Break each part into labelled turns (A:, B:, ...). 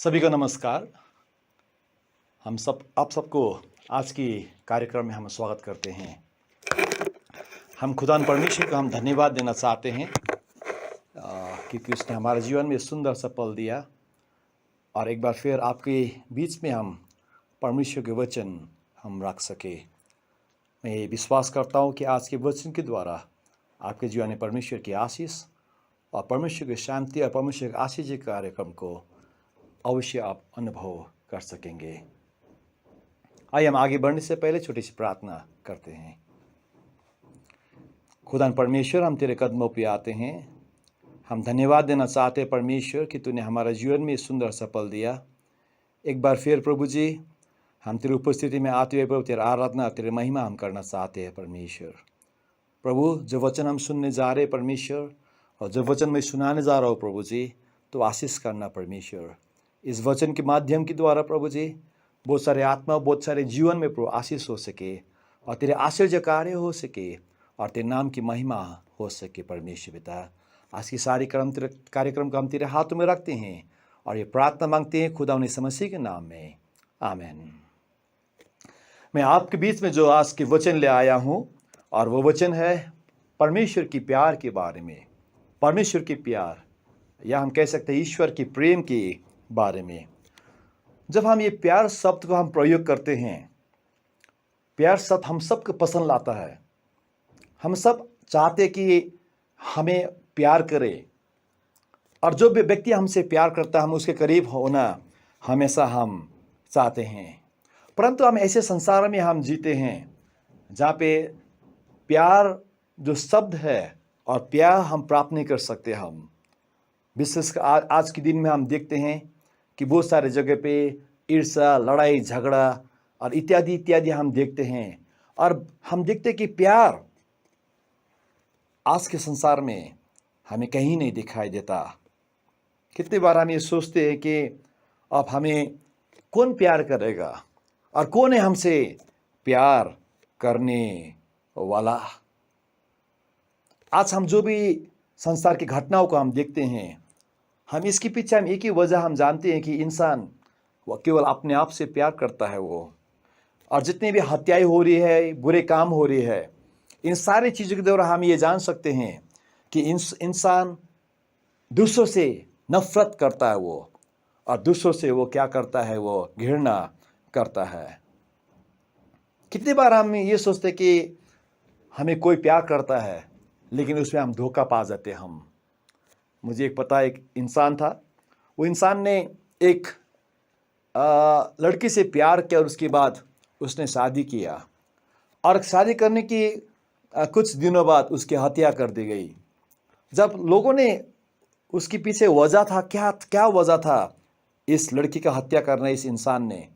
A: सभी को नमस्कार। आप सबको आज की कार्यक्रम में हम स्वागत करते हैं। हम खुदान परमेश्वर को हम धन्यवाद देना चाहते हैं क्योंकि उसने हमारे जीवन में सुंदर सा पल दिया और एक बार फिर आपके बीच में हम परमेश्वर के वचन हम रख सके। मैं विश्वास करता हूँ कि आज के वचन के द्वारा आपके जीवन में परमेश्वर की आशीष और परमेश्वर की शांति और परमेश्वर के आशीष के कार्यक्रम को अवश्य आप अनुभव कर सकेंगे। आइए हम आगे बढ़ने से पहले छोटी सी प्रार्थना करते हैं। खुदा परमेश्वर, हम तेरे कदमों पे आते हैं। हम धन्यवाद देना चाहते हैं परमेश्वर कि तूने हमारे जीवन में सुंदर सा पल दिया। एक बार फिर प्रभु जी, हम तेरी उपस्थिति में आते हुए प्रभु तेरा आराधना तेरे महिमा हम करना चाहते हैं परमेश्वर। प्रभु, जो वचन हम सुनने जा रहे हैं परमेश्वर, और जो वचन मैं सुनाने जा रहा हूँ प्रभु जी, तो आशीष करना परमेश्वर। इस वचन के माध्यम के द्वारा प्रभु जी बहुत सारे आत्मा, बहुत सारे जीवन में प्रभु आशीष हो सके और तेरे आश्चर्य कार्य हो सके और तेरे नाम की महिमा हो सके परमेश्वर पिता। आज की सारी कार्यक्रम को हम तेरे हाथों में रखते हैं और ये प्रार्थना मांगते हैं खुदा उन्हें समस्या के नाम में, आमीन। मैं आपके बीच में जो आज के वचन ले आया हूँ और वो वचन है परमेश्वर की प्यार के बारे में। परमेश्वर की प्यार, या हम कह सकते हैं ईश्वर की प्रेम के बारे में। जब हम ये प्यार शब्द को हम प्रयोग करते हैं, प्यार शब्द हम सबको पसंद लाता है। हम सब चाहते कि हमें प्यार करे और जो भी व्यक्ति हमसे प्यार करता है हम उसके करीब होना हमेशा हम चाहते हैं। परंतु हम ऐसे संसार में हम जीते हैं जहाँ पे प्यार जो शब्द है और प्यार हम प्राप्त नहीं कर सकते। हम विशेष आज के दिन में हम देखते हैं कि बहुत सारे जगह पे ईर्ष्या, लड़ाई झगड़ा और इत्यादि इत्यादि हम देखते हैं। और हम देखते हैं कि प्यार आज के संसार में हमें कहीं नहीं दिखाई देता। कितनी बार हम ये सोचते हैं कि अब हमें कौन प्यार करेगा और कौन है हमसे प्यार करने वाला। आज हम जो भी संसार की घटनाओं को हम देखते हैं, हम इसके पीछे हम एक ही वजह हम जानते हैं कि इंसान वो केवल अपने आप से प्यार करता है वो। और जितनी भी हत्याएं हो रही है, बुरे काम हो रही है, इन सारी चीज़ों के द्वारा हम ये जान सकते हैं कि इंसान दूसरों से नफरत करता है वो, और दूसरों से वो क्या करता है, वो घृणा करता है। कितनी बार हम ये सोचते कि हमें कोई प्यार करता है लेकिन उसमें हम धोखा पा जाते हम। मुझे एक इंसान था। वो इंसान ने एक लड़की से प्यार किया और उसके बाद उसने शादी किया और शादी करने की कुछ दिनों बाद उसकी हत्या कर दी गई। जब लोगों ने उसके पीछे वजह था, क्या वजह था इस लड़की का हत्या करना इस इंसान ने,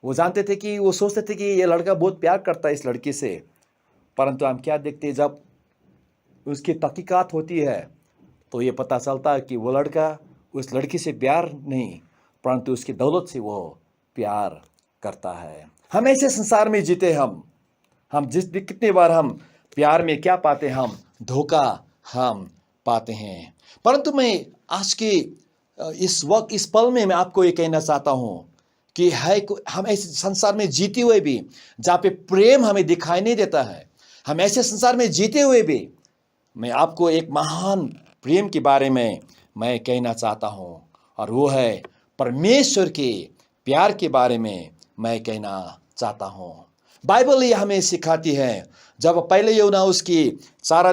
A: वो जानते थे कि वो सोचते थे कि ये लड़का बहुत प्यार करता है इस लड़की से। परंतु हम क्या देखते, जब उसकी तहकीकात होती है तो ये पता चलता है कि वो लड़का उस लड़की से प्यार नहीं परंतु उसकी दौलत से वो प्यार करता है। हम ऐसे संसार में जीते। हम कितनी बार हम प्यार में क्या पाते, हम धोखा हम पाते हैं। परंतु मैं आज के इस पल में मैं आपको ये कहना चाहता हूँ कि हम ऐसे संसार में जीते हुए भी जहाँ पे प्रेम हमें दिखाई नहीं देता है, हम ऐसे संसार में जीते हुए भी मैं आपको एक महान प्रेम के बारे में मैं कहना चाहता हूँ, और वो है परमेश्वर के प्यार के बारे में मैं कहना चाहता हूँ। बाइबल ये हमें सिखाती है। जब पहले यूहन्ना उसकी 4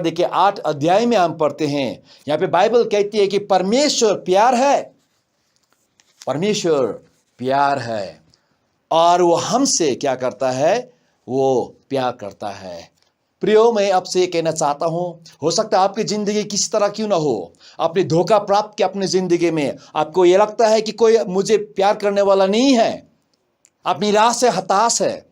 A: अध्याय में हम पढ़ते हैं, यहाँ पे बाइबल कहती है कि परमेश्वर प्यार है, परमेश्वर प्यार है और वो हमसे क्या करता है, वो प्यार करता है। प्रियो, मैं आपसे कहना चाहता हूं, हो सकता है आपकी जिंदगी किसी तरह क्यों ना हो, आपने धोखा प्राप्त किया अपनी जिंदगी में, आपको यह लगता है कि कोई मुझे प्यार करने वाला नहीं है, आप निराश है, हताश है,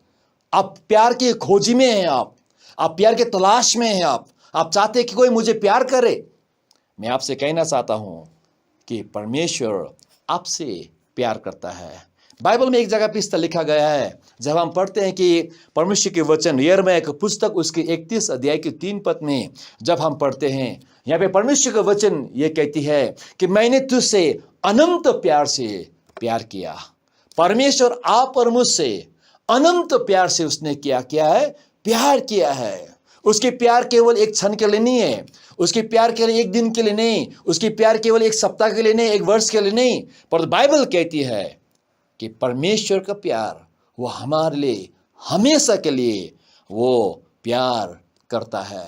A: आप प्यार की खोजी में हैं, आप प्यार के तलाश में हैं, आप चाहते हैं कि कोई मुझे प्यार करे। मैं आपसे कहना चाहता हूं कि परमेश्वर आपसे प्यार करता है। बाइबल में एक जगह पे इस तरह लिखा गया है, जब हम पढ़ते हैं कि परमेश्वर के वचन यिर्मयाह की पुस्तक उसके 31 अध्याय के 3 पद में जब हम पढ़ते हैं, यहाँ पे परमेश्वर का वचन ये कहती है कि मैंने तुझसे अनंत प्यार से प्यार किया। परमेश्वर आप और मुझसे अनंत प्यार से उसने किया है, प्यार किया है। उसके प्यार केवल एक क्षण के लिए नहीं है, उसके प्यार केवल एक दिन के लिए नहीं, उसकी प्यार केवल एक सप्ताह के लिए नहीं, एक वर्ष के लिए नहीं, पर बाइबल कहती है कि परमेश्वर का प्यार वो हमारे लिए हमेशा के लिए वो प्यार करता है।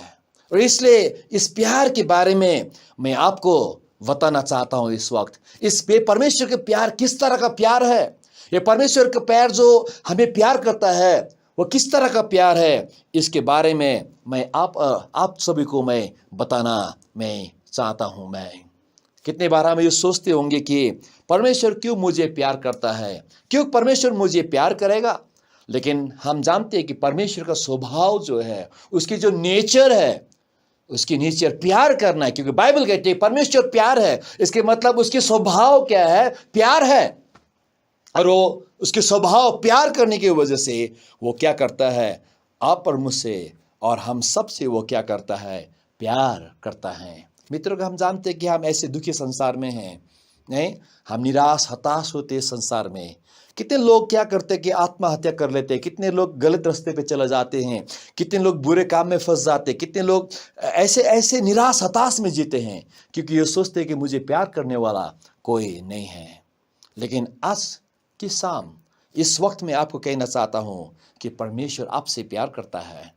A: और इसलिए इस प्यार के बारे में मैं आपको बताना चाहता हूं इस वक्त। इस परमेश्वर का प्यार किस तरह का प्यार है, ये परमेश्वर का प्यार जो हमें प्यार करता है वो किस तरह का प्यार है, इसके बारे में मैं आप सभी को मैं बताना मैं चाहता हूं। मैं कितने बार हम ये सोचते होंगे कि परमेश्वर क्यों मुझे प्यार करता है, क्यों परमेश्वर मुझे प्यार करेगा। लेकिन हम जानते हैं कि परमेश्वर का स्वभाव जो है, उसकी जो नेचर है, उसकी नेचर प्यार करना है। क्योंकि बाइबल कहती है परमेश्वर प्यार है, इसके मतलब उसके स्वभाव क्या है, प्यार है। और वो उसके स्वभाव प्यार करने की वजह से वो क्या करता है, आप और मुझसे और हम सब से वो क्या करता है, प्यार करता है। मित्रों, हम जानते हैं कि हम ऐसे दुखी संसार में हैं, नहीं, हम निराश हताश होते संसार में। कितने लोग क्या करते हैं कि आत्महत्या कर लेते हैं, कितने लोग गलत रास्ते पे चले जाते हैं, कितने लोग बुरे काम में फंस जाते हैं, कितने लोग ऐसे ऐसे निराश हताश में जीते हैं, क्योंकि ये सोचते हैं कि मुझे प्यार करने वाला कोई नहीं है। लेकिन आज की शाम इस वक्त मैं आपको कहना चाहता हूं कि परमेश्वर आपसे प्यार करता है,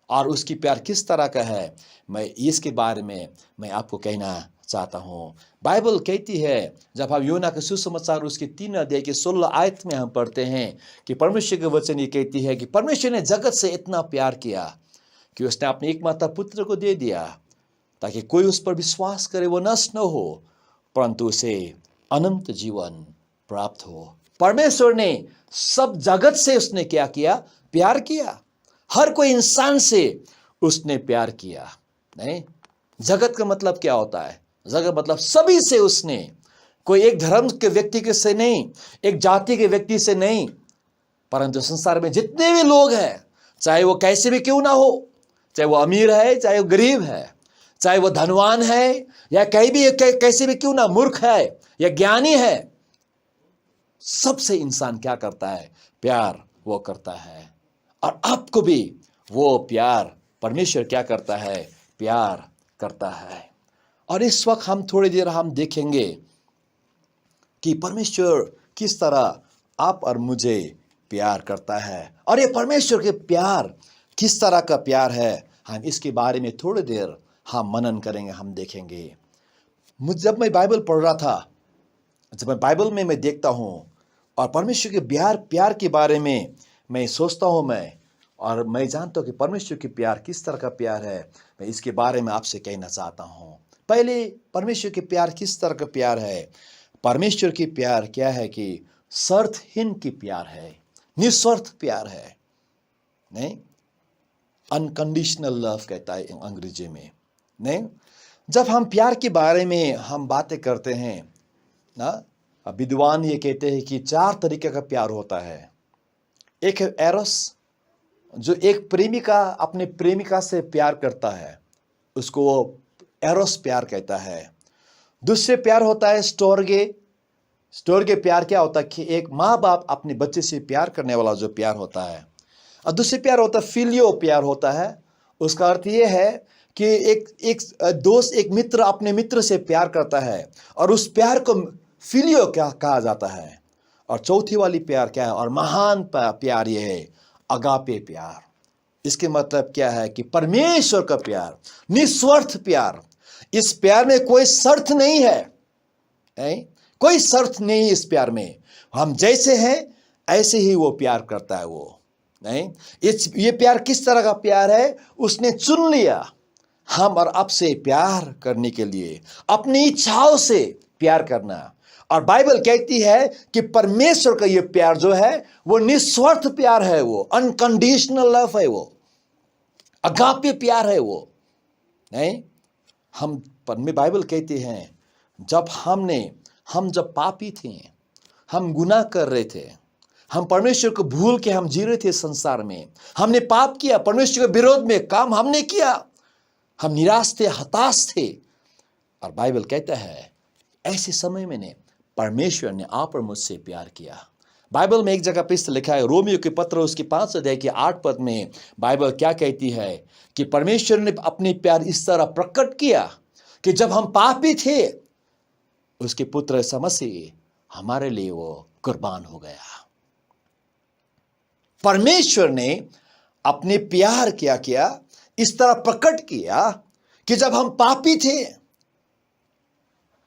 A: और उसकी प्यार किस तरह का है, मैं इसके बारे में मैं आपको कहना चाहता हूं। बाइबल कहती है, जब हम योना के सुसमाचार उसके 3 अध्याय के 16 आयत में हम पढ़ते हैं कि परमेश्वर के वचन ये कहती है कि परमेश्वर ने जगत से इतना प्यार किया कि उसने अपने एकमात्र पुत्र को दे दिया, ताकि कोई उस पर विश्वास करे वो नष्ट न हो, परंतु उसे अनंत जीवन प्राप्त हो। परमेश्वर ने सब जगत से उसने क्या किया, प्यार किया। हर कोई इंसान से उसने प्यार किया। नहीं, जगत का मतलब क्या होता है, जगत मतलब सभी से उसने, कोई एक धर्म के व्यक्ति के से नहीं, एक जाति के व्यक्ति से नहीं, परंतु संसार में जितने भी लोग हैं, चाहे वो कैसे भी क्यों ना हो, चाहे वो अमीर है चाहे वो गरीब है, चाहे वो धनवान है या कहीं भी कैसे भी क्यों ना, मूर्ख है या ज्ञानी है, सबसे इंसान क्या करता है, प्यार वो करता है। और आपको भी वो प्यार परमेश्वर क्या करता है, प्यार करता है। और इस वक्त हम थोड़ी देर हम देखेंगे कि परमेश्वर किस तरह आप और मुझे प्यार करता है, और ये परमेश्वर के प्यार किस तरह का प्यार है, हम इसके बारे में थोड़ी देर हम मनन करेंगे, हम देखेंगे। जब मैं बाइबल पढ़ रहा था, जब मैं बाइबल में मैं देखता हूँ और परमेश्वर के प्यार के बारे में मैं सोचता हूँ, और मैं जानता हूँ कि परमेश्वर की प्यार किस तरह का प्यार है, मैं इसके बारे में आपसे कहना चाहता हूँ। पहले परमेश्वर के प्यार किस तरह का प्यार है। परमेश्वर की प्यार क्या है कि शर्तहीन की प्यार है, निस्वार्थ प्यार है। नहीं, अनकंडीशनल लव कहता है अंग्रेजी में। नहीं, जब हम प्यार के बारे में हम बातें करते हैं ना, विद्वान ये कहते हैं कि 4 तरीके का प्यार होता है। एक है एरोस, जो एक प्रेमिका अपने प्रेमिका से प्यार करता है, उसको वो एरोस प्यार कहता है। दूसरे प्यार होता है स्टोर्गे। स्टोर्गे प्यार क्या होता है कि एक माँ बाप अपने बच्चे से प्यार करने वाला जो प्यार होता है। और दूसरे प्यार होता है फिलियो प्यार होता है। उसका अर्थ ये है कि एक दोस्त, एक मित्र अपने मित्र से प्यार करता है, और उस प्यार को फिलियो क्या कहा जाता है। और चौथी वाली प्यार क्या है, और महान प्यार ये है अगापे प्यार। इसके मतलब क्या है कि परमेश्वर का प्यार, निस्वार्थ प्यार। इस प्यार में कोई शर्त नहीं है, नहीं? कोई शर्त नहीं इस प्यार में। हम जैसे हैं ऐसे ही वो प्यार करता है वो। नहीं, ये प्यार किस तरह का प्यार है, उसने चुन लिया हम और आपसे प्यार करने के लिए, अपनी इच्छाओं से प्यार करना। और बाइबल कहती है कि परमेश्वर का ये प्यार जो है वो निस्वार्थ प्यार है, वो अनकंडीशनल लव है, वो अगापे प्यार है वो। नहीं, हम बाइबल कहती है हम जब पापी थे, हम गुनाह कर रहे थे, हम परमेश्वर को भूल के हम जी रहे थे संसार में, हमने पाप किया, परमेश्वर के विरोध में काम हमने किया, हम निराश थे, हताश थे। और बाइबल कहता है ऐसे समय में ने परमेश्वर ने आप और मुझसे प्यार किया। बाइबल में एक जगह पे लिखा है, रोमियो के पत्र उसके 5 अध्याय के 8 पद में बाइबल क्या कहती है कि परमेश्वर ने अपनी प्यार इस तरह प्रकट किया कि जब हम पापी थे, उसके पुत्र यीशु मसीह हमारे लिए वो कुर्बान हो गया। परमेश्वर ने अपने प्यार क्या किया, इस तरह प्रकट किया कि जब हम पापी थे,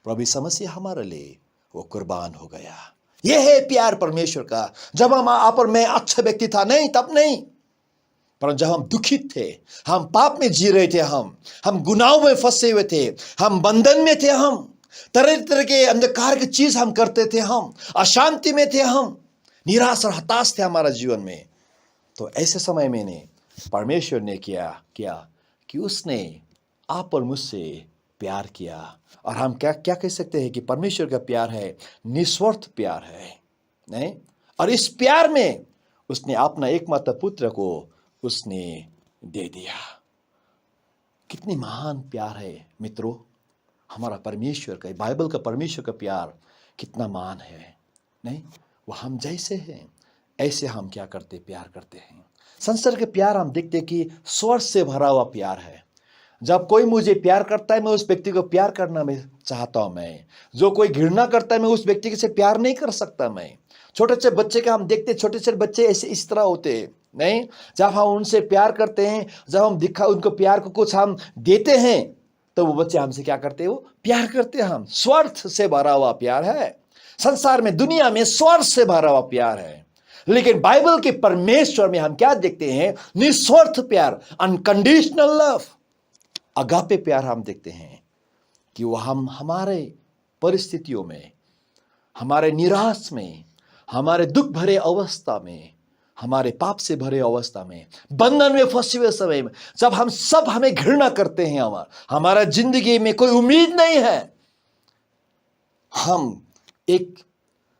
A: प्रभु यीशु मसीह हमारे लिए वो कुर्बान हो गया। यह है प्यार परमेश्वर का। जब हम आप और मैं अच्छा व्यक्ति था नहीं, तब नहीं, पर जब हम दुखित थे, हम पाप में जी रहे थे, हम गुनाहों में फंसे हुए थे, हम बंधन में थे, हम तरह तरह के अंधकार की चीज हम करते थे, हम अशांति में थे, हम निराश और हताश थे हमारा जीवन में। तो ऐसे समय में परमेश्वर ने किया कि उसने आप और मुझसे प्यार किया। और हम क्या क्या कह सकते हैं कि परमेश्वर का प्यार है निस्वार्थ प्यार है, नहीं? और इस प्यार में उसने अपना एकमात्र पुत्र को उसने दे दिया। कितनी महान प्यार है मित्रों हमारा परमेश्वर का। बाइबल का परमेश्वर का प्यार कितना महान है, नहीं? वो हम जैसे हैं ऐसे हम क्या करते, प्यार करते हैं। संसार के प्यार हम देखते कि स्वार्थ से भरा हुआ प्यार है। जब कोई मुझे प्यार करता है, मैं उस व्यक्ति को प्यार करना मैं चाहता हूं। मैं जो कोई घृणा करता है, मैं उस व्यक्ति से प्यार नहीं कर सकता। मैं छोटे छोटे बच्चे का हम देखते, छोटे छोटे बच्चे ऐसे इस तरह होते हैं, नहीं? जब हम उनसे प्यार करते हैं, जब हम उनको प्यार को कुछ हम देते हैं, तो वो बच्चे हमसे क्या करते हैं, वो प्यार करते हैं। हम स्वार्थ से भरा हुआ प्यार है। संसार में, दुनिया में स्वार्थ से भरा हुआ प्यार है। लेकिन बाइबल के परमेश्वर में हम क्या देखते हैं, निस्वार्थ प्यार, अनकंडीशनल लव, अगापे प्यार हम देखते हैं कि वो हम हमारे परिस्थितियों में, हमारे निराश में, हमारे दुख भरे अवस्था में, हमारे पाप से भरे अवस्था में, बंधन में फंसे हुए समय में, जब हम सब हमें घृणा करते हैं, हमारा जिंदगी में कोई उम्मीद नहीं है, हम एक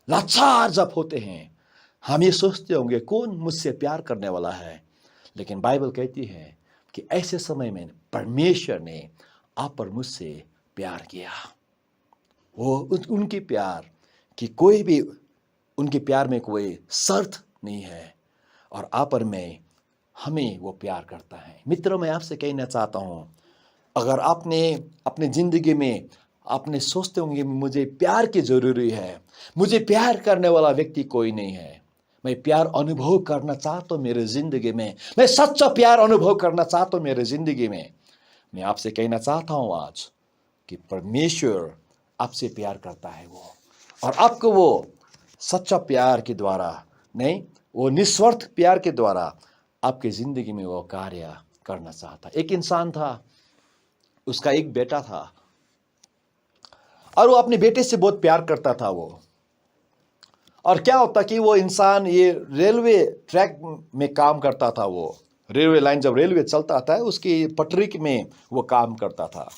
A: लाचार जब होते हैं, हम ये सोचते होंगे कौन मुझसे प्यार करने वाला है। लेकिन बाइबल कहती है कि ऐसे समय में परमेश्वर ने आप और मुझसे प्यार किया। वो उनकी प्यार कि कोई भी, उनके प्यार में कोई शर्त नहीं है, और आप और मैं, हमें वो प्यार करता है। मित्रों, मैं आपसे कहना चाहता हूँ, अगर आपने अपनी जिंदगी में आपने सोचते होंगे मुझे प्यार की जरूरी है, मुझे प्यार करने वाला व्यक्ति कोई नहीं है, मैं प्यार अनुभव करना चाहता हूँ मेरे जिंदगी में, मैं सच्चा प्यार अनुभव करना चाहता हूँ मेरे जिंदगी में, मैं आपसे कहना चाहता हूँ आज कि परमेश्वर आपसे प्यार करता है वो, और आपको वो सच्चा प्यार के द्वारा नहीं, वो निस्वार्थ प्यार के द्वारा आपके जिंदगी में वो कार्य करना चाहता। एक इंसान था, उसका एक बेटा था, और वो अपने बेटे से बहुत प्यार करता था वो। और क्या होता कि वो इंसान ये रेलवे ट्रैक में काम करता था, वो रेलवे लाइन, जब रेलवे चलता था उसकी पटरी में वो काम करता था।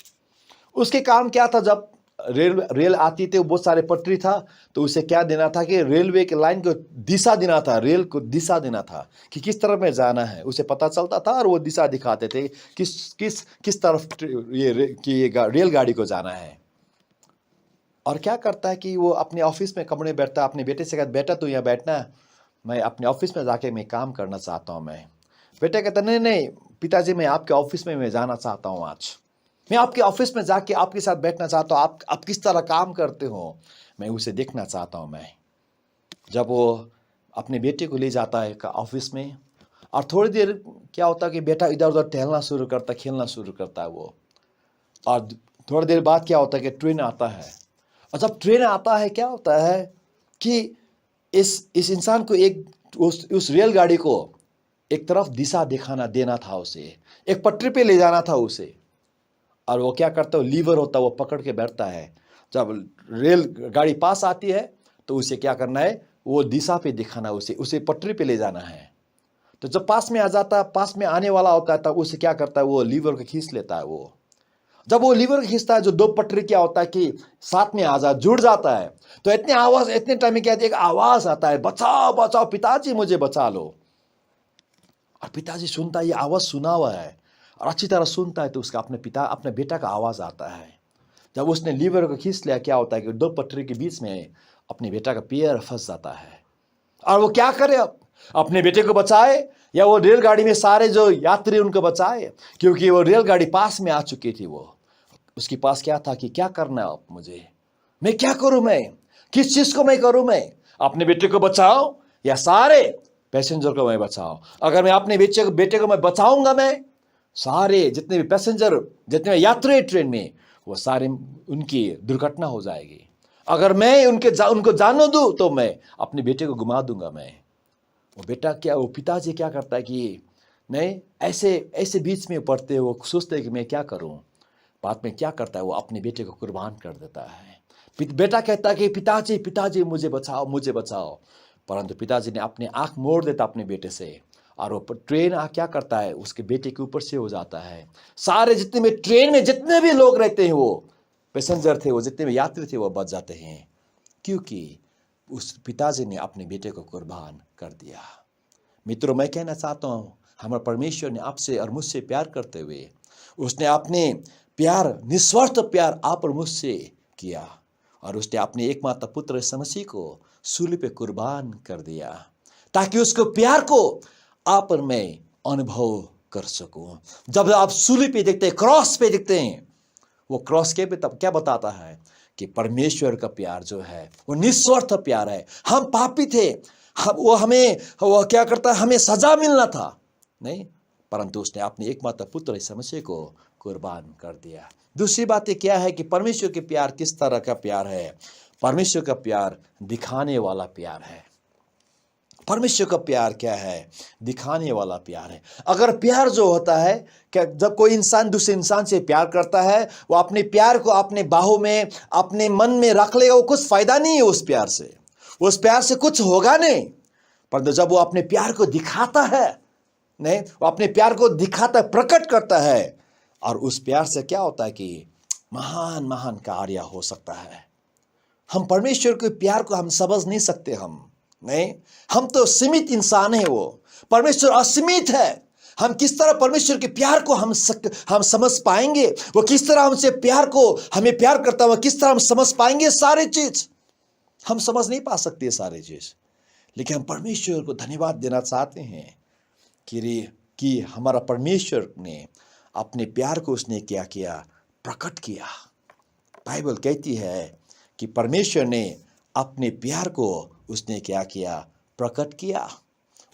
A: उसके काम क्या था, जब रेल आती थी, बहुत सारे पटरी था, तो उसे क्या देना था कि रेलवे के लाइन को दिशा देना था, रेल को दिशा देना था कि किस तरफ में जाना है, उसे पता चलता था, और वो दिशा दिखाते थे किस तरफ ये रेलगाड़ी को जाना है। और क्या करता है कि वो अपने ऑफिस में कमरे में बैठता, अपने बेटे से कहता, बेटा तू यहाँ बैठना, मैं अपने ऑफिस में जाके मैं काम करना चाहता हूँ। मैं बेटा कहता, नहीं नहीं पिताजी, मैं आपके ऑफिस में मैं जाना चाहता हूँ, आज मैं आपके ऑफिस में जाके आपके साथ बैठना चाहता हूँ, आप किस तरह काम करते हो, मैं उसे देखना चाहता हूँ। मैं जब वो अपने बेटे को ले जाता है ऑफिस में, और थोड़ी देर क्या होता है कि बेटा इधर उधर टहलना शुरू करता, खेलना शुरू करता है वो। और थोड़ी देर बाद क्या होता है कि ट्रेन आता है, और जब ट्रेन आता है क्या होता है कि इस इंसान को उस रेलगाड़ी को एक तरफ दिशा दिखाना देना था, उसे एक पटरी पे ले जाना था उसे। और वो क्या करता है, लीवर होता है, वो पकड़ के बैठता है। जब रेल गाड़ी पास आती है तो उसे क्या करना है, वो दिशा पे दिखाना, उसे पटरी पे ले जाना है। तो जब पास में आ जाता है, पास में आने वाला होता है, तब उसे क्या करता है, वो लीवर को खींच लेता है। वो जब वो लीवर खींचता है, जो दो पटरी क्या होता है कि साथ में जुड़ जाता है, तो इतने टाइम में क्या एक आवाज आता है, बचाओ बचाओ पिताजी, मुझे बचा लो। और पिताजी सुनता है, ये आवाज सुना हुआ है और अच्छी तरह सुनता है, तो उसका अपने बेटा का आवाज आता है जब उसने लीवर को खींच लिया, क्या होता है कि दो पटरी के बीच में अपने बेटा का पैर फंस जाता है। और वो क्या करे अब, अपने बेटे को बचाए या वो रेलगाड़ी में सारे जो यात्री उनको बचाए, क्योंकि वो रेलगाड़ी पास में आ चुकी थी। वो उसके पास क्या था कि क्या करना है अब मुझे, मैं क्या करूं, मैं किस चीज को मैं करूं, मैं अपने बेटे को बचाओ या सारे पैसेंजर को मैं बचाओ। अगर मैं अपने बेटे को मैं बचाऊंगा, मैं सारे जितने भी पैसेंजर, जितने भी यात्री ट्रेन में, वो सारे उनकी दुर्घटना हो जाएगी। अगर मैं उनको जाने दूं तो मैं अपने बेटे को गुमा दूंगा। मैं वो पिताजी क्या करता है कि नहीं, ऐसे बीच में पड़ते वो सोचते हैं कि मैं क्या करूं। बाद में क्या करता है, वो अपने बेटे को कुर्बान कर देता है। बेटा कहता है कि पिताजी पिताजी मुझे बचाओ, मुझे बचाओ। परंतु पिताजी ने अपने आंख मोड़ देता अपने बेटे से, और वो ट्रेन क्या करता है, उसके बेटे के ऊपर से हो जाता है। सारे जितने भी ट्रेन में जितने भी लोग रहते हैं, वो पैसेंजर थे, वो जितने भी यात्री थे, वो बच जाते हैं, क्योंकि उस पिताजी ने अपने बेटे को कुर्बान कर दिया। मित्रों, मैं कहना चाहता हूँ, हमारे परमेश्वर ने आपसे और मुझसे प्यार करते हुए उसने अपने प्यार, निस्वार्थ प्यार आप और मुझसे किया, और उसने अपने एकमात्र पुत्र यीशु मसीह को सूली पे कुर्बान कर दिया, ताकि उसको प्यार को आप और मैं अनुभव कर सकूं। जब आप सूली पे देखते हैं, क्रॉस पे देखते हैं, वो क्रॉस के पे तब क्या बताता है कि परमेश्वर का प्यार जो है वो निस्वार्थ प्यार है। हम पापी थे, वो क्या करता है, हमें सजा मिलना था, नहीं, परंतु उसने अपने एकमात्र पुत्र यीशु मसीह को कुर्बान कर दिया। दूसरी बात क्या है कि परमेश्वर के प्यार किस तरह का प्यार है। परमेश्वर का प्यार दिखाने वाला प्यार है। परमेश्वर का प्यार क्या है, दिखाने वाला प्यार है। अगर प्यार जो होता है, क्या जब कोई इंसान दूसरे इंसान से प्यार करता है, वो अपने प्यार को अपने बाहों में, अपने मन में रख लेगा, वो कुछ फायदा नहीं है उस प्यार से, उस प्यार से कुछ होगा नहीं। परंतु जब वो अपने प्यार को दिखाता है, नहीं, वो अपने प्यार को दिखाता, प्रकट करता है, और उस प्यार से क्या होता है कि महान महान कार्य हो सकता है। हम परमेश्वर के प्यार को हम समझ नहीं सकते, हम तो सीमित इंसान है, वो परमेश्वर असीमित है। हम किस तरह परमेश्वर के प्यार को हम समझ पाएंगे, वो किस तरह हमसे हमें प्यार करता है, किस तरह हम समझ पाएंगे, सारी चीज हम समझ नहीं पा सकते सारी चीज। लेकिन हम परमेश्वर को धन्यवाद देना चाहते हैं कि हमारा परमेश्वर ने अपने प्यार को उसने क्या किया, प्रकट किया। बाइबल कहती है कि परमेश्वर ने अपने प्यार को उसने क्या किया, प्रकट किया।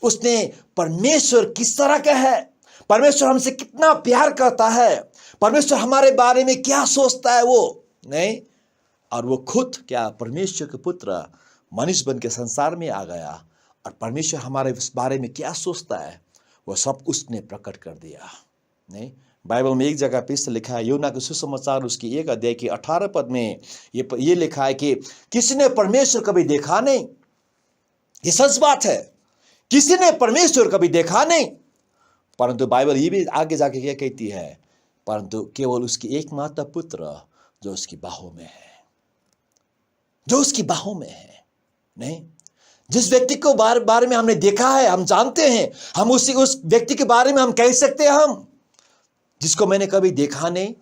A: उसने परमेश्वर किस तरह का है, परमेश्वर हमसे कितना प्यार करता है, परमेश्वर हमारे बारे में क्या सोचता है, वो नहीं, और वो खुद क्या, परमेश्वर के पुत्र मनुष्य बन के संसार में आ गया, और परमेश्वर हमारे बारे में क्या सोचता है, वो सब उसने प्रकट कर दिया। नहीं, बाइबल में एक जगह पे इससे लिखा है, यूहन्ना के सुसमाचार उसकी 1 अध्याय की 18 पद में ये लिखा है कि किसी ने परमेश्वर कभी देखा नहीं। ये सच बात है, किसी ने परमेश्वर कभी देखा नहीं। परंतु बाइबल ये भी आगे जाके क्या कहती है, परंतु केवल उसकी एकमात्र पुत्र जो उसकी बाहों में है, जो उसकी बाहों में है। नहीं, जिस व्यक्ति को बारे में हमने देखा है, हम जानते हैं, हम उस व्यक्ति के बारे में हम कह सकते हैं, हम जिसको मैंने कभी देखा नहीं,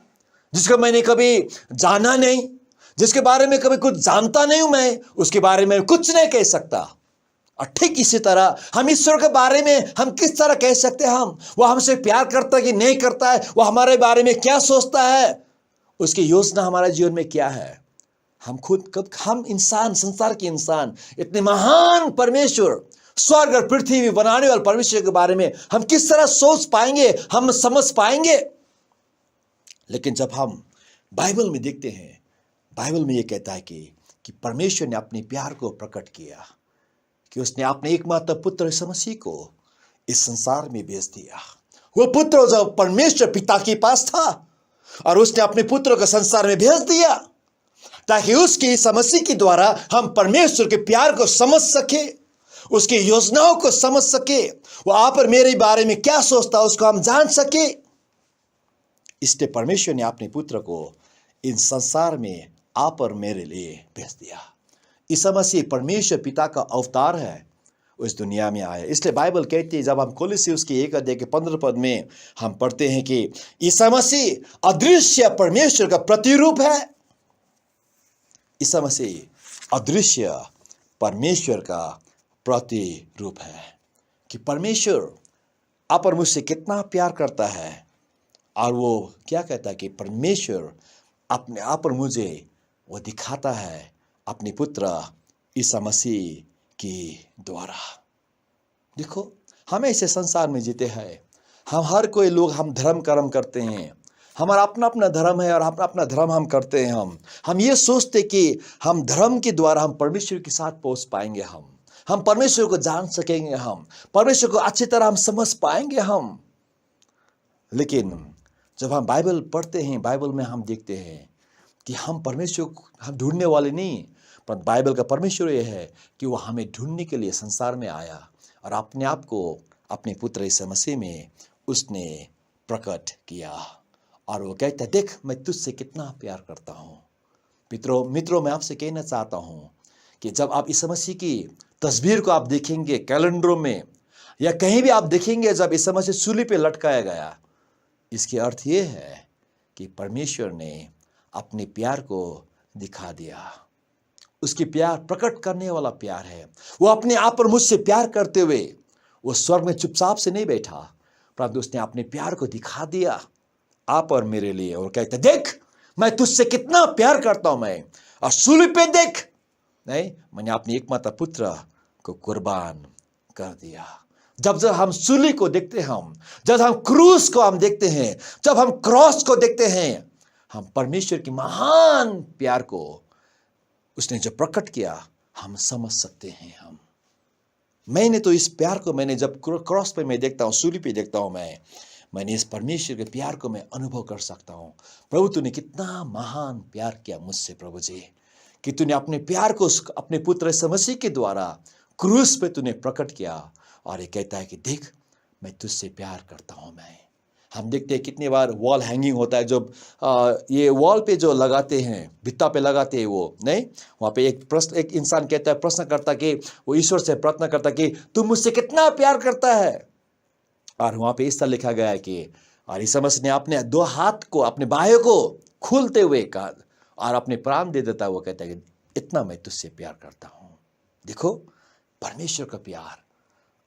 A: जिसको मैंने कभी जाना नहीं, जिसके बारे में कभी कुछ जानता नहीं हूं, मैं उसके बारे में कुछ नहीं कह सकता। और ठीक इसी तरह हम ईश्वर के बारे में हम किस तरह कह सकते हैं, वो हमसे प्यार करता है कि नहीं करता है, वो हमारे बारे में क्या सोचता है, उसकी योजना हमारे जीवन में क्या है। हम इंसान, संसार के इंसान, इतने महान परमेश्वर, स्वर्ग और पृथ्वी बनाने वाले परमेश्वर के बारे में हम किस तरह सोच पाएंगे, हम समझ पाएंगे। लेकिन जब हम बाइबल में देखते हैं, बाइबल में यह कहता है कि परमेश्वर ने अपने प्यार को प्रकट किया, कि उसने अपने एकमात्र पुत्र यीशु मसीह को इस संसार में भेज दिया। वो पुत्र जो परमेश्वर पिता के पास था, और उसने अपने पुत्र को संसार में भेज दिया, ताकि उसकी यीशु मसीह के द्वारा हम परमेश्वर के प्यार को समझ सके, उसकी योजनाओं को समझ सके, वो आप और मेरे बारे में क्या सोचता है उसको हम जान सके। इसलिए परमेश्वर ने अपने पुत्र को इन संसार में आप और मेरे लिए भेज दिया। यीशु मसीह परमेश्वर पिता का अवतार है, उस दुनिया में आया। इसलिए बाइबल कहती है, जब हम कोलोसियुस की 1 अध्याय के 15 पद में हम पढ़ते हैं कि यीशु मसीह अदृश्य परमेश्वर का प्रतिरूप है। ईसा मसीह अदृश्य परमेश्वर का प्रतिरूप है कि परमेश्वर आप और मुझसे कितना प्यार करता है। और वो क्या कहता है कि परमेश्वर अपने आप और मुझे वो दिखाता है अपने पुत्र ईसा मसीह के द्वारा। देखो, हम ऐसे संसार में जीते हैं, हम हर कोई लोग हम धर्म कर्म करते हैं, हमारा अपना अपना धर्म है और अपना अपना धर्म हम करते हैं। हम ये सोचते कि हम धर्म के द्वारा हम परमेश्वर के साथ पहुंच पाएंगे, हम परमेश्वर को जान सकेंगे, हम परमेश्वर को अच्छी तरह हम समझ पाएंगे हम। लेकिन जब हम बाइबल पढ़ते हैं, बाइबल में हम देखते हैं कि हम परमेश्वर को हम ढूंढने वाले नहीं, पर बाइबल का परमेश्वर ये है कि वो हमें ढूंढने के लिए संसार में आया और अपने आप को अपने पुत्र ईसा मसीह में उसने प्रकट किया। और वो कहता है, देख मैं तुझसे कितना प्यार करता हूँ। मित्रों मैं आपसे कहना चाहता हूँ कि जब आप ईसा मसीह की तस्वीर को आप देखेंगे कैलेंडरों में या कहीं भी आप देखेंगे, जब ईसा मसीह सूली पे लटकाया गया, इसके अर्थ ये है कि परमेश्वर ने अपने प्यार को दिखा दिया। उसकी प्यार प्रकट करने वाला प्यार है। वो अपने आप पर मुझसे प्यार करते हुए वो स्वर्ग में चुपचाप से नहीं बैठा, परंतु उसने अपने प्यार को दिखा दिया आप और मेरे लिए। और कहते, देख मैं तुझसे कितना प्यार करता हूं मैं, और सूली पे देख, नहीं मैंने अपने एकमात्र पुत्र को कुर्बान कर दिया। जब हम सूली को देखते हैं, जब हम क्रूस को हम देखते हैं, जब हम क्रॉस को देखते हैं, हम परमेश्वर की महान प्यार को उसने जो प्रकट किया हम समझ सकते हैं। मैंने तो इस प्यार को मैंने जब क्रॉस पे मैं देखता हूँ, सूली पे देखता हूँ, मैंने इस परमेश्वर के प्यार को मैं अनुभव कर सकता हूँ। प्रभु तूने कितना महान प्यार किया मुझसे प्रभु जी, कि तूने अपने प्यार को अपने पुत्र ईसा मसीह के द्वारा क्रूस पे तूने प्रकट किया। और ये कहता है कि देख मैं तुझसे प्यार करता हूँ मैं। हम देखते हैं कितनी बार वॉल हैंगिंग होता है, जब ये वॉल पे जो लगाते हैं, भित्ता पे लगाते हैं, वो नहीं वहाँ पे एक इंसान कहता है, प्रश्न करता कि वो ईश्वर से प्रार्थना करता कि तू मुझसे कितना प्यार करता है। और वहाँ पे इस तरह लिखा गया है कि और ईसा मसीह ने अपने दो हाथ को अपने बाहों को खोलते हुए कहा और अपने प्राण दे देता है। वो कहता है कि इतना मैं तुझसे प्यार करता हूँ। देखो परमेश्वर का प्यार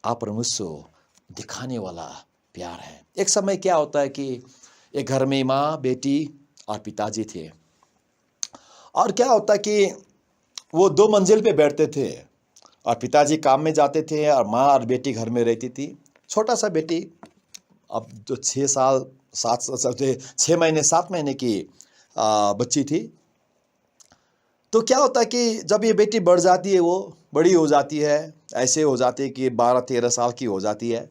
A: आप और मुझसे दिखाने वाला प्यार है। एक समय क्या होता है कि एक घर में माँ, बेटी और पिताजी थे, और क्या होता है कि वो 2 मंजिल पे बैठते थे और पिताजी काम में जाते थे और माँ और बेटी घर में रहती थी। छोटा सा बेटी, अब जो 6 महीने 7 महीने की बच्ची थी। तो क्या होता है कि जब ये बेटी बढ़ जाती है, वो बड़ी हो जाती है, ऐसे हो जाती है कि 12-13 साल की हो जाती है,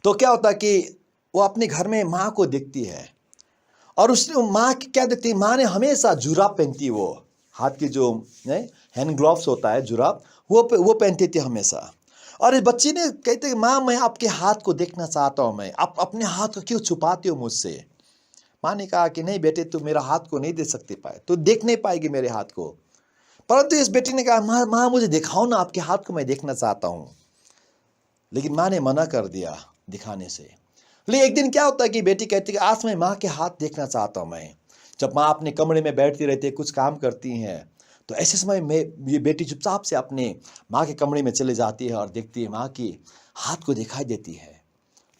A: तो क्या होता है कि वो अपने घर में माँ को देखती है और उसने माँ क्या देखती है, माँ ने हमेशा जुराब पहनती, वो हाथ की जो हैंड ग्लव्स होता है जुराब, वो पहनती थी हमेशा। और इस बच्ची ने कहते माँ मैं आपके हाथ को देखना चाहता हूँ, मैं आप अपने हाथ को क्यों छुपाती हो मुझसे। माँ ने कहा कि नहीं बेटे, तू मेरा हाथ को नहीं दे सकती पाए, तू देख नहीं पाएगी मेरे हाथ को। परंतु इस बेटी ने कहा माँ मुझे दिखाओ ना, आपके हाथ को मैं देखना चाहता हूँ। लेकिन माँ ने मना कर दिया दिखाने से। लेकिन एक दिन क्या होता है कि बेटी कहती है कि आज मैं माँ के हाथ देखना चाहता हूँ मैं। जब माँ अपने कमरे में बैठती रहती है, कुछ काम करती हैं, तो ऐसे समय में ये बेटी चुपचाप से अपने माँ के कमरे में चले जाती है और देखती है माँ की हाथ को दिखाई देती है।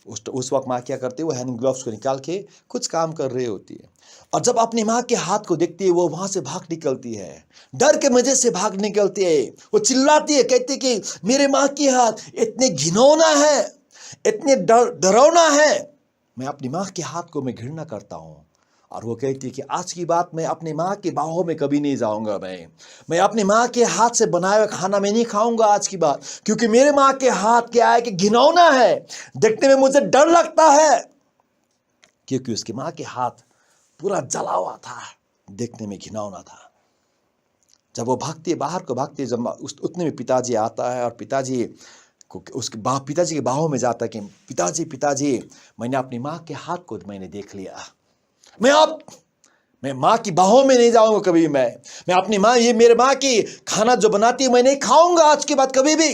A: उस वक्त माँ क्या करती है, वो हैंड ग्लव्स को निकाल के कुछ काम कर रही होती है, और जब अपनी माँ के हाथ को देखती है वो वहाँ से भाग निकलती है, डर के मजे से भाग निकलती है। वो चिल्लाती है, कहती है कि मेरे माँ की हाथ इतने घिनौना है, इतने डरावना है, मैं अपनी माँ के हाथ को मैं घृणा करता हूँ। और वो कहती है कि आज की बात मैं अपनी माँ के बाहों में कभी नहीं जाऊंगा, मैं अपनी माँ के हाथ से बनाया हुआ खाना मैं नहीं खाऊंगा आज की बात, क्योंकि मेरे माँ के हाथ क्या है कि घिनौना है, देखने में मुझे डर लगता है, क्योंकि उसकी माँ के हाथ पूरा जला हुआ था, देखने में घिनौना था। जब वो भागती है, बाहर को भागती है, जब उतने में पिताजी आता है और पिताजी के बाहों में जाता है कि पिताजी पिताजी मैंने अपनी माँ के हाथ को मैंने देख लिया, मैं माँ की बाहों में नहीं जाऊंगा कभी, मैं अपनी माँ, ये मेरे माँ की खाना जो बनाती है मैं नहीं खाऊंगा आज के बाद कभी भी,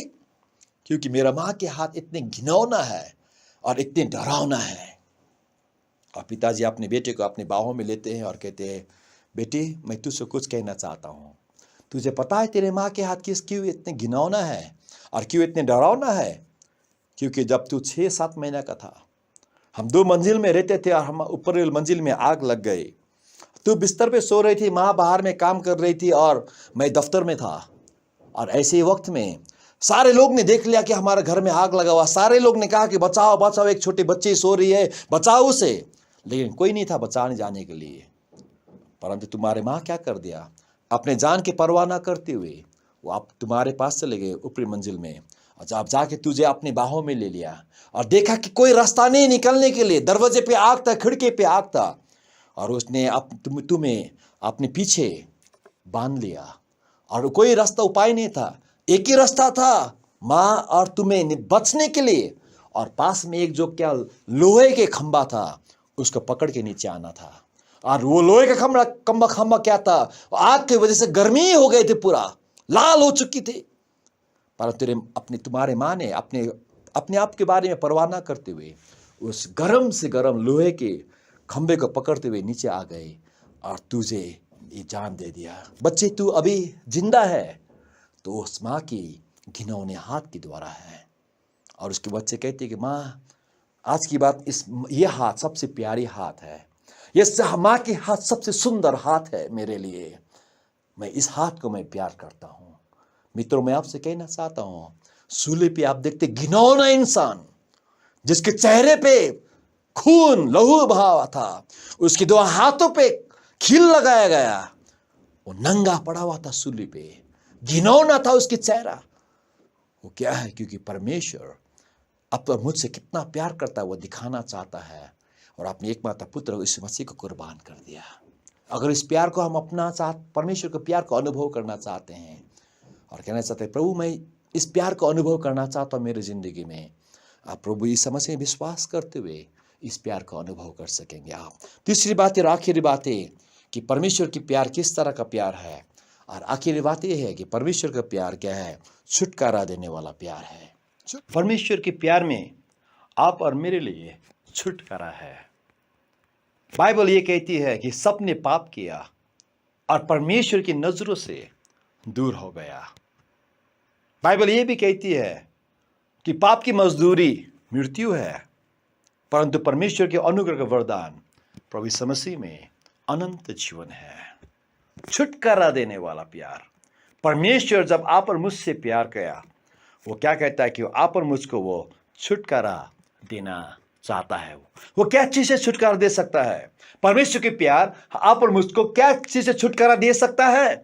A: क्योंकि मेरा माँ के हाथ इतने घिनौना है और इतने डरावना है। और पिताजी अपने बेटे को अपने बाहों में लेते हैं और कहते हैं बेटी मैं तुझसे कुछ कहना चाहता हूँ। तुझे पता है तेरे माँ के हाथ क्यों इतने घिनौना है और क्यों इतने डरावना है? क्योंकि जब तू 6-7 महीने का था, हम 2 मंजिल में रहते थे और हम ऊपर मंजिल में आग लग गई। तू बिस्तर पे सो रही थी, माँ बाहर में काम कर रही थी और मैं दफ्तर में था। और ऐसे ही वक्त में सारे लोग ने देख लिया कि हमारे घर में आग लगा हुआ। सारे लोग ने कहा कि बचाओ बचाओ, एक छोटी बच्ची सो रही है, बचाओ उसे। लेकिन कोई नहीं था बचाने जाने के लिए। परंतु तुम्हारे माँ क्या कर दिया, अपने जान की परवाह ना करते हुए वो आप तुम्हारे पास चले गए ऊपरी मंजिल में, और जब जाके तुझे अपनी बाहों में ले लिया और देखा कि कोई रास्ता नहीं निकलने के लिए, दरवाजे पे आग था, खिड़की पे आग था, और उसने तुम्हें अपने पीछे बांध लिया और कोई रास्ता उपाय नहीं था। एक ही रास्ता था, माँ और तुम्हें बचने के लिए, और पास में एक जो क्या लोहे के खंबा था उसको पकड़ के नीचे आना था। और वो लोहे का खंबा क्या था, आग की वजह से गर्मी हो गए थे, पूरा लाल हो चुकी थी। पर तुम्हारे माँ ने अपने आप के बारे में परवाह ना करते हुए उस गर्म से गर्म लोहे के खंबे को पकड़ते हुए नीचे आ गए और तुझे ये जान दे दिया। बच्चे तू अभी जिंदा है तो उस माँ की घिनौने हाथ के द्वारा है। और उसके बच्चे कहते कि माँ, आज की बात ये हाथ सबसे प्यारी हाथ है, ये माँ के हाथ सबसे सुंदर हाथ है मेरे लिए। मैं इस हाथ को मैं प्यार करता हूँ। मित्रों, मैं आपसे कहना चाहता हूँ, सूली पे आप देखते घिनौना इंसान जिसके चेहरे पे खून लहू बहा था, उसके 2 हाथों पे खील लगाया गया, वो नंगा पड़ा हुआ था सूली पे, घिनौना था उसके चेहरा। वो क्या है? क्योंकि परमेश्वर अब तो मुझसे कितना प्यार करता है वो दिखाना चाहता है, और अपने एकमात्र पुत्र यीशु मसीह को कुर्बान कर दिया। अगर इस प्यार को हम परमेश्वर के प्यार को अनुभव करना चाहते हैं और कहना चाहते हैं, प्रभु मैं इस प्यार को अनुभव करना चाहता हूँ मेरी जिंदगी में, आप प्रभु यीशु मसीह में विश्वास करते हुए इस प्यार को अनुभव कर सकेंगे आप। तीसरी बात और आखिरी बात है कि परमेश्वर की प्यार किस तरह का प्यार है, और आखिरी बात यह है कि परमेश्वर का प्यार क्या है, छुटकारा देने वाला प्यार है। परमेश्वर के प्यार में आप और मेरे लिए छुटकारा है। बाइबल ये कहती है कि सबने पाप किया और परमेश्वर की नजरों से दूर हो गया। बाइबल ये भी कहती है कि पाप की मजदूरी मृत्यु है, परंतु परमेश्वर के अनुग्रह का वरदान प्रभु यीशु मसीह में अनंत जीवन है। छुटकारा देने वाला प्यार। परमेश्वर जब आप और मुझसे प्यार किया, वो क्या कहता है कि आप और मुझको वो छुटकारा देना चाहता है। वो क्या चीज से छुटकारा दे सकता है? परमेश्वर के प्यार आप और मुझको क्या चीज से छुटकारा दे सकता है?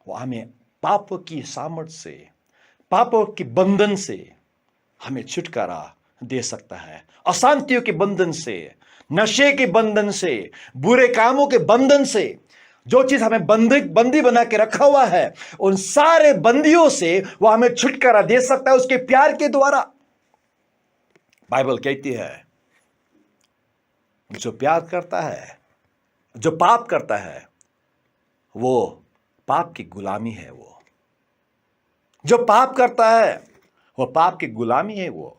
A: वो हमें पाप की सामर्थ से, पापों के बंधन से हमें छुटकारा दे सकता है। अशांतियों के बंधन से, नशे के बंधन से, बुरे कामों के बंधन से, जो चीज हमें बंदी बना के रखा हुआ है, उन सारे बंदियों से वो हमें छुटकारा दे सकता है उसके प्यार के द्वारा। बाइबल कहती है, जो प्यार करता है, जो पाप करता है, वो पाप की गुलामी है। वो जो पाप करता है वो पाप की गुलामी है वो।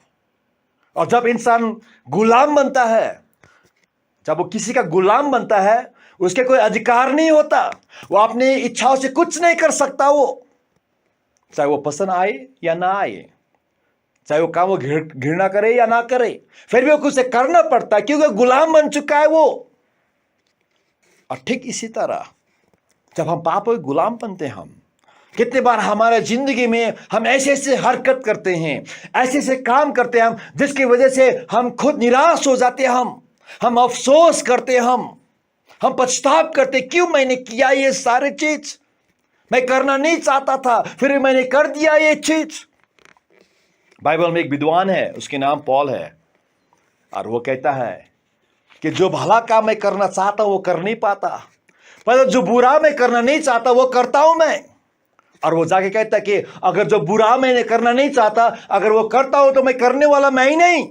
A: और जब इंसान गुलाम बनता है, जब वो किसी का गुलाम बनता है, उसके कोई अधिकार नहीं होता, वो अपनी इच्छाओं से कुछ नहीं कर सकता। वो चाहे वो पसंद आए या ना आए, चाहे वो काम वो घृणा करे या ना करे, फिर भी वो कुछ करना पड़ता है क्योंकि गुलाम बन चुका है वो। और ठीक इसी तरह जब हम पापों के गुलाम बनते हैं, हम कितने बार हमारे जिंदगी में हम ऐसे ऐसे हरकत करते हैं, ऐसे ऐसे काम करते हैं हम, जिसकी वजह से हम खुद निराश हो जाते हैं, हम अफसोस करते हैं, हम पछताव करते, क्यों मैंने किया ये सारे चीज, मैं करना नहीं चाहता था फिर भी मैंने कर दिया ये चीज। बाइबल में एक विद्वान है, उसके नाम पॉल है, और वो कहता है कि जो भला काम मैं करना चाहता हूं वो कर नहीं पाता, पर जो बुरा मैं करना नहीं चाहता वो करता हूं मैं। और वो जाके कहता है कि अगर जो बुरा मैंने करना नहीं चाहता अगर वो करता हो तो मैं करने वाला मैं ही नहीं।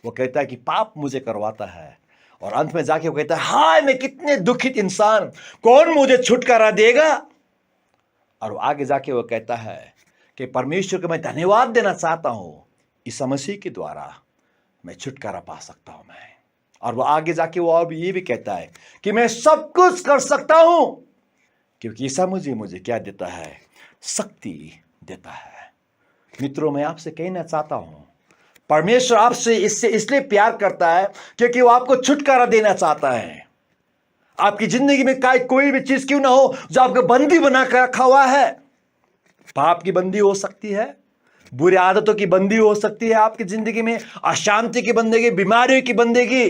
A: वो कहता है कि पाप मुझे करवाता है, और अंत में जाके वो कहता है, हाय मैं कितने दुखित इंसान, कौन मुझे छुटकारा देगा। और वो आगे जाके वो कहता है कि परमेश्वर को मैं धन्यवाद देना चाहता हूं, इस मसीह के द्वारा मैं छुटकारा पा सकता हूं। मैं और वो आगे जाके वो और ये भी कहता है कि मैं सब कुछ कर सकता हूं क्योंकि ईसा मुझे क्या देता है, शक्ति देता है। मित्रों, मैं आपसे कहना चाहता हूं, परमेश्वर आपसे इसलिए प्यार करता है क्योंकि वो आपको छुटकारा देना चाहता है। आपकी जिंदगी में कोई भी चीज क्यों ना हो जो आपको बंदी बना कर रखा हुआ है। पाप की बंदी हो सकती है, बुरी आदतों की बंदी हो सकती है आपकी जिंदगी में, अशांति की बंदगी, बीमारियों की बंदगी,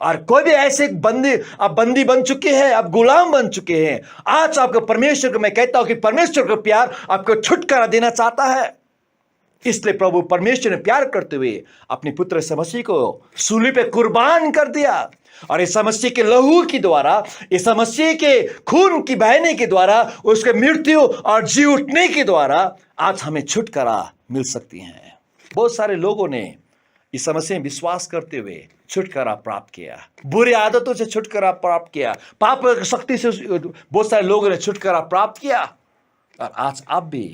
A: और कोई भी ऐसे बंदी, आप बंदी बन चुके हैं, आप गुलाम बन चुके हैं। आज आपको परमेश्वर को, मैं कहता हूं कि परमेश्वर का प्यार आपको छुटकारा देना चाहता है। इसलिए प्रभु परमेश्वर ने प्यार करते हुए अपने पुत्र यीशु मसीह को सूली पे कुर्बान कर दिया, और यीशु मसीह के लहू के द्वारा, यीशु मसीह के खून की बहने के द्वारा, उसके मृत्यु और जी उठने के द्वारा आज हमें छुटकारा मिल सकती है। बहुत सारे लोगों ने यीशु मसीह में विश्वास करते हुए छुटकारा प्राप्त किया, बुरी आदतों से छुटकारा प्राप्त किया, पाप की शक्ति से बहुत सारे लोगों ने छुटकारा प्राप्त किया, और आज आप भी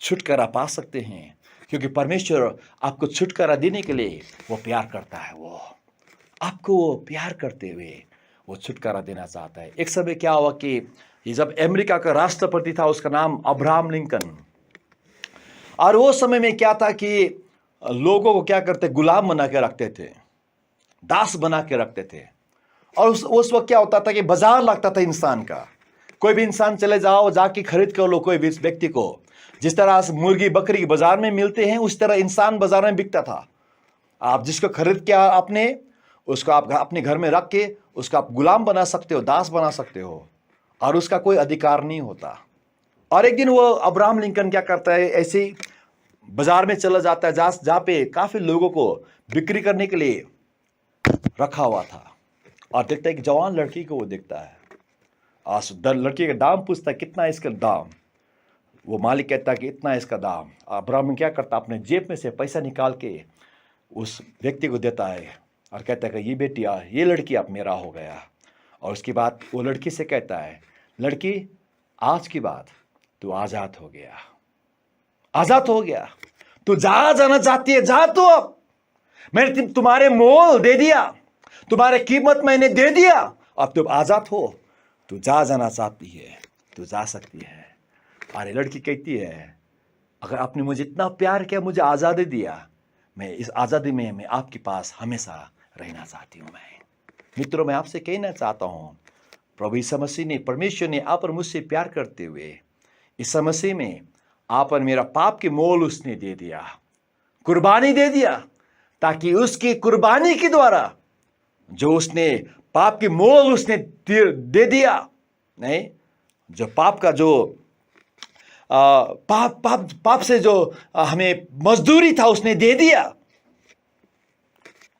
A: छुटकारा पा सकते हैं क्योंकि परमेश्वर आपको छुटकारा देने के लिए वो प्यार करता है। वो आपको वो प्यार करते हुए वो छुटकारा देना चाहता है। एक समय क्या हुआ कि ये जब अमेरिका का राष्ट्रपति था, उसका नाम अब्राहम लिंकन, और वो समय में क्या था कि लोगों को क्या करते, गुलाम बना के रखते थे, दास बना के रखते थे। और उस वक्त क्या होता था कि बाजार लगता था इंसान का। कोई भी इंसान चले जाओ, जाके खरीद कर लो कोई भी व्यक्ति को। जिस तरह से मुर्गी बकरी बाजार में मिलते हैं, उस तरह इंसान बाजार में बिकता था। आप जिसको खरीद के आपने उसको आप अपने घर में रख के उसका आप गुलाम बना सकते हो, दास बना सकते हो, और उसका कोई अधिकार नहीं होता। और एक दिन वो अब्राहम लिंकन क्या करता है, ऐसे ही बाजार में चला जाता है जहाँ पे काफी लोगों को बिक्री करने के लिए रखा हुआ था, और देखता है एक जवान लड़की को वो देखता है, और लड़की का दाम पूछता है, कितना है इसका दाम। वो मालिक कहता है कि इतना इसका दाम। अब्राहम क्या करता, अपने जेब में से पैसा निकाल के उस व्यक्ति को देता है, और कहता है कि ये बेटी, ये लड़की अब मेरा हो गया। और उसके बाद वो लड़की से कहता है, लड़की आज की बात तू आज़ाद हो गया, आज़ाद हो गया, तू जहाँ जाना चाहती है जा, तो अब मैंने तुम्हारे मोल दे दिया, तुम्हारे कीमत मैंने दे दिया, अब तुम आज़ाद हो, तू जहाँ जाना चाहती है तू जा सकती है। अरे लड़की कहती है, अगर आपने मुझे इतना प्यार किया, मुझे आज़ादी दिया, मैं इस आज़ादी में मैं आपके पास हमेशा रहना चाहती हूँ। मैं मित्रों, मैं आपसे कहना चाहता हूँ, प्रभु यीशु मसीह ने, परमेश्वर ने आप और मुझसे प्यार करते हुए यीशु मसीह में आप और मेरा पाप के मोल उसने दे दिया, कुर्बानी दे दिया, ताकि उसकी कुर्बानी के द्वारा जो उसने पाप के मोल उसने दे दिया, नहीं जो पाप का जो पाप से जो हमें मजदूरी था उसने दे दिया,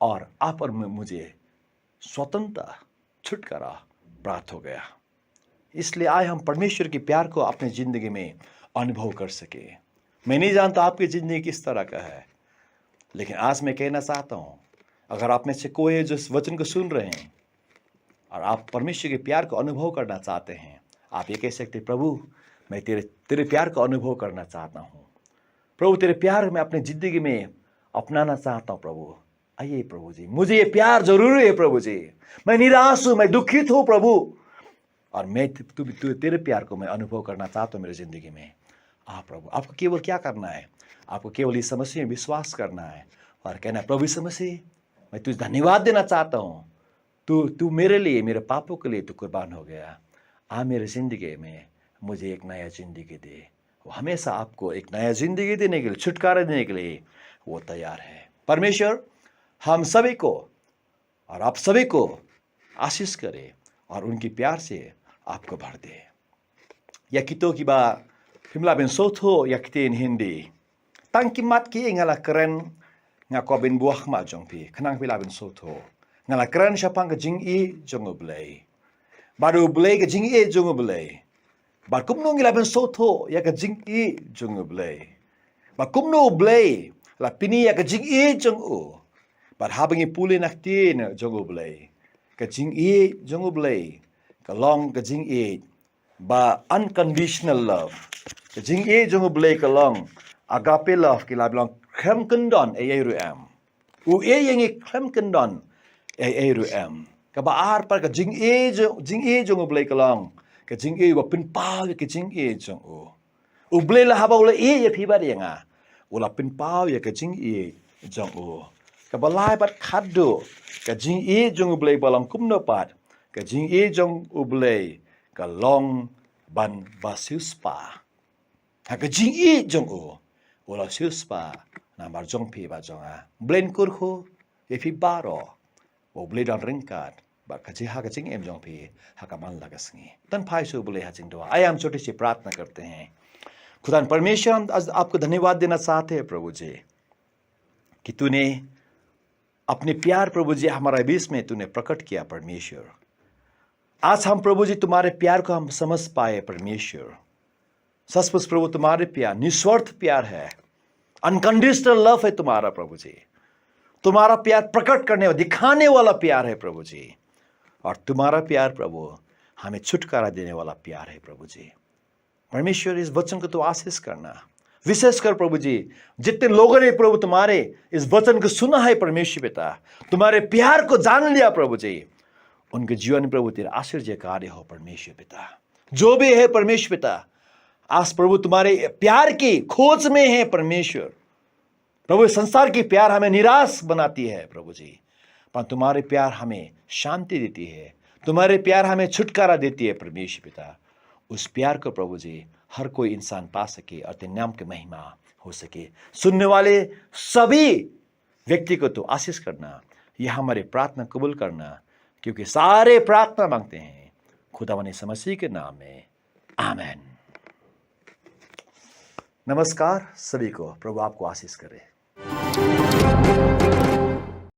A: और आप और मुझे स्वतंत्रता, छुटकारा प्राप्त हो गया। इसलिए आए हम परमेश्वर के प्यार को अपनी जिंदगी में अनुभव कर सके। मैं नहीं जानता आपकी जिंदगी किस तरह का है, लेकिन आज मैं कहना चाहता हूं, अगर आप में से कोई है जो इस वचन को सुन रहे हैं और आप परमेश्वर के प्यार को अनुभव करना चाहते हैं, आप ये कह सकते, प्रभु मैं तेरे प्यार का अनुभव करना चाहता हूँ, प्रभु तेरे प्यार मैं अपनी ज़िंदगी में अपनाना चाहता हूँ। प्रभु आइए प्रभु जी, मुझे ये प्यार जरूरी है प्रभु जी, मैं निराश हूँ, मैं दुखित हूँ प्रभु, और मैं तेरे प्यार को मैं अनुभव करना चाहता हूँ मेरी ज़िंदगी में। प्रभु आपको केवल क्या करना है, आपको केवल इस समस्या में विश्वास करना है और कहना है, प्रभु समस्या मैं तुझे धन्यवाद देना चाहता हूँ, तू मेरे लिए, मेरे पापों के लिए तू कुर्बान हो गया। मेरे ज़िंदगी में मुझे एक नया ज़िंदगी दे। वो हमेशा आपको एक नया ज़िंदगी देने के लिए, छुटकारा देने के लिए वो तैयार है। परमेश्वर हम सभी को और आप सभी को आशीष करे और उनकी प्यार से आपको भर दे। Ya kito kiba himla ben soto ya kitin hindi. Tang kimat ki ngala keren nga ko ben buah ma jong pi. Kanang pila ben soto. Ngala keren siapang ke jing i jong oblay. Baru oblay ke jing i jong oblay. Bar kumno ngila ben soto ya ke jing i jong oblay. Bar kumno oblay la pini ya ke jing i jong o. Bar habangi puli naktin jong oblay. Ke jing i jong oblay. Ke long ke jing i ba unconditional love. Ke jing e jong oblay ke long agape love ki la bilang krem kendon e yeru am. U e yang e krem kendon ARUM. Kabaar par ka jing e jong ublay kalong. Ka jing e wapin pao ka jing e jong u. Ublay la haba ula e ya piba dia nga. Ula pin pao ya ka jing e jong u. Kabalay pat khaddo ka jing e jong ublay balang kumno pat. Ka jing e jong ublay ka long ban basuspa. Ha ka jing e jong u. Ula suspa na mar jong piba jong a. Blend kurko ya piba ro. Ublay dan ringkat. Ba kaji ha kaching em jong pi ha का मन लगा संगे तन भाई से बोले हाजिंग दुआ आया हम छोटी सी प्रार्थना करते हैं खुदा परमेश्वर हम आज आपको धन्यवाद देना चाहते हैं प्रभु जी कि तूने अपने प्यार प्रभु जी हमारे बीच में तूने प्रकट किया परमेश्वर आज हम प्रभु जी तुम्हारे प्यार को हम समझ पाए परमेश्वर सचमुच प्रभु तुम्हारे प्यार निस्वार्थ प्यार है अनकंडीशनल लव है तुम्हारा प्रभु जी तुम्हारा प्यार प्रकट करने और दिखाने वाला प्यार है प्रभु जी और तुम्हारा प्यार प्रभु हमें छुटकारा देने वाला प्यार है प्रभु जी परमेश्वर इस वचन को तो आशीष करना विशेषकर प्रभु जी जितने लोगों ने प्रभु तुम्हारे इस वचन को सुना है परमेश्वर पिता तुम्हारे प्यार को जान लिया प्रभु जी उनके जीवन में प्रभु तेरा आश्चर्य कार्य हो परमेश्वर पिता जो भी है परमेश्वर पिता आज प्रभु तुम्हारे प्यार की खोज में है परमेश्वर प्रभु संसार की प्यार हमें निराश बनाती है प्रभु जी पर तुम्हारे प्यार हमें शांति देती है तुम्हारे प्यार हमें छुटकारा देती है परमेश्वर पिता उस प्यार को प्रभु जी हर कोई इंसान पा सके और तेरे नाम की महिमा हो सके सुनने वाले सभी व्यक्ति को तो आशीष करना यह हमारे प्रार्थना कबूल करना क्योंकि सारे प्रार्थना मांगते हैं खुदावन यीशु मसीह के नाम में आमीन नमस्कार सभी को प्रभु आपको आशीष करे